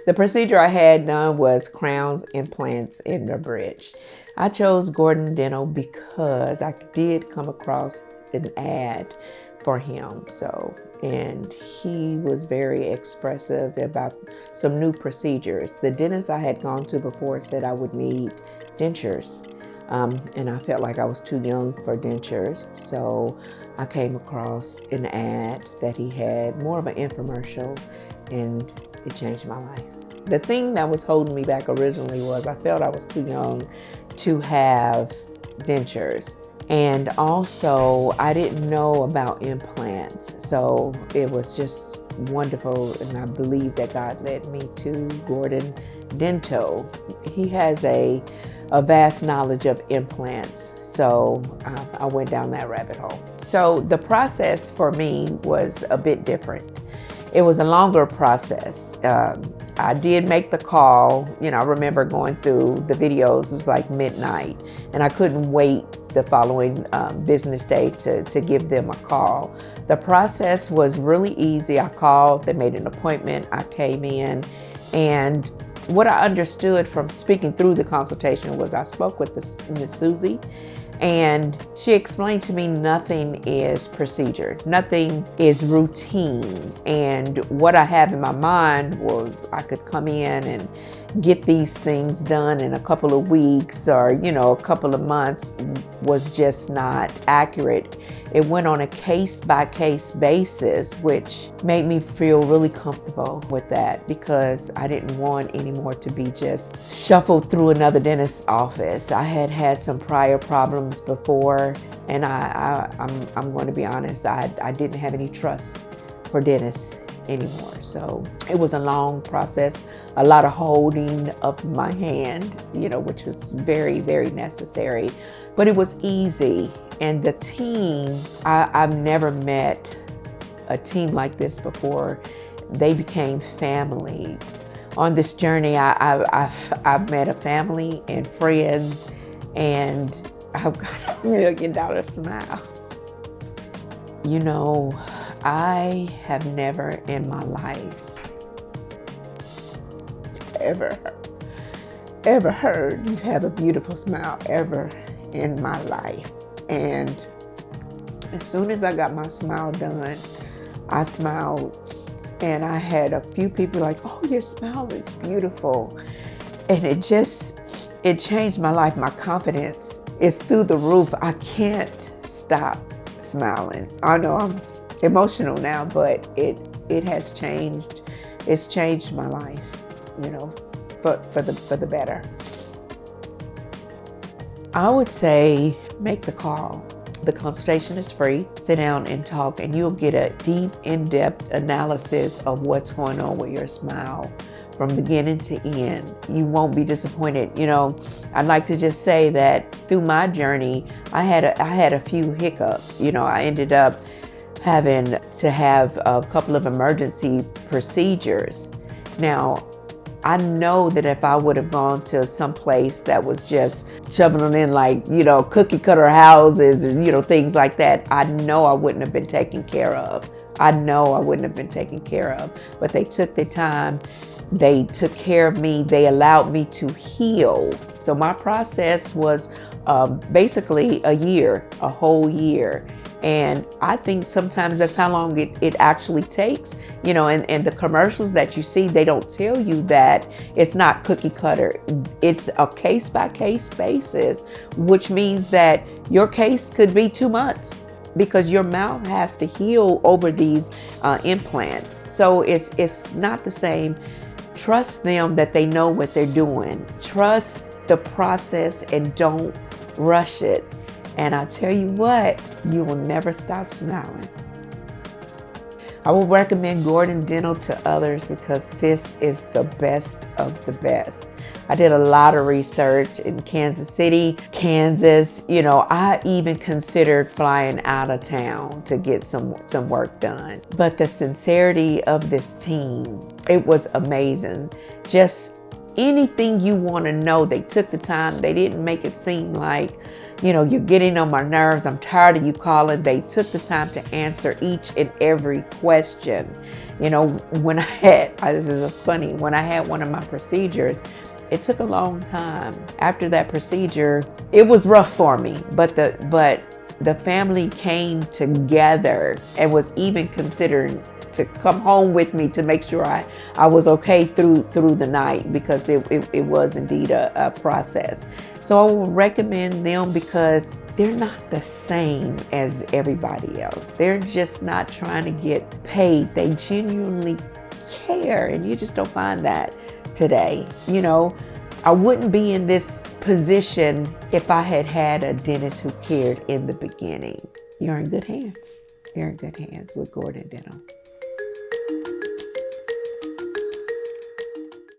The procedure I had done was crowns, implants, and the bridge. I chose Gordon Dental because I did come across an ad for him. And he was very expressive about some new procedures. The dentist I had gone to before said I would need dentures. And I felt like I was too young for dentures. So I came across an ad that he had, more of an infomercial, and it changed my life. The thing that was holding me back originally was I felt I was too young to have dentures. And also, I didn't know about implants. So it was just wonderful. And I believe that God led me to Gordon Dental. He has a vast knowledge of implants. So I went down that rabbit hole. So the process for me was a bit different. It was a longer process. I did make the call. I remember going through the videos. It was like midnight, and I couldn't wait the following business day to give them a call. The process was really easy. I called, they made an appointment, I came in, and what I understood from speaking through the consultation was I spoke with Miss Susie, and she explained to me nothing is procedure, nothing is routine. And what I have in my mind was I could come in and get these things done in a couple of weeks or, a couple of months was just not accurate. It went on a case-by-case basis, which made me feel really comfortable with that because I didn't want anymore to be just shuffled through another dentist's office. I had had some prior problems before, and I'm going to be honest, I didn't have any trust for dentists anymore. So it was a long process, a lot of holding of my hand, which was very, very necessary, but it was easy. And the team, I've never met a team like this before. They became family. On this journey, I've met a family and friends, and I've got $1 million smile. I have never in my life ever heard you have a beautiful smile ever in my life. And as soon as I got my smile done, I smiled, and I had a few people like, "Oh, your smile is beautiful." And it changed my life. My confidence is through the roof. I can't stop smiling. I know I'm emotional now, but it has changed. It's changed my life, for the better. I would say make the call. The consultation is free. Sit down and talk, and you'll get a deep, in-depth analysis of what's going on with your smile from beginning to end. You won't be disappointed. I'd like to just say that through my journey, I had a few hiccups. I ended up having to have a couple of emergency procedures. Now, I know that if I would have gone to some place that was just shoving in like, cookie cutter houses or, things like that, I know I wouldn't have been taken care of. But they took their time. They took care of me. They allowed me to heal. So my process was basically a whole year. And I think sometimes that's how long it actually takes, and the commercials that you see, they don't tell you that it's not cookie cutter. It's a case by case basis, which means that your case could be 2 months because your mouth has to heal over these implants. So it's not the same. Trust them that they know what they're doing. Trust the process and don't rush it. And I tell you what, you will never stop smiling. I will recommend Gordon Dental to others because this is the best of the best. I did a lot of research in Kansas City, Kansas. I even considered flying out of town to get some work done. But the sincerity of this team, it was amazing. Just anything you want to know. They took the time. They didn't make it seem like, you're getting on my nerves, I'm tired of you calling. They took the time to answer each and every question. When I had, this is funny, when I had one of my procedures, it took a long time. After that procedure, it was rough for me, but the family came together and was even considering to come home with me to make sure I was okay through the night, because it was indeed a process. So I will recommend them because they're not the same as everybody else. They're just not trying to get paid. They genuinely care, and you just don't find that today. I wouldn't be in this position if I had a dentist who cared in the beginning. You're in good hands. You're in good hands with Gordon Dental.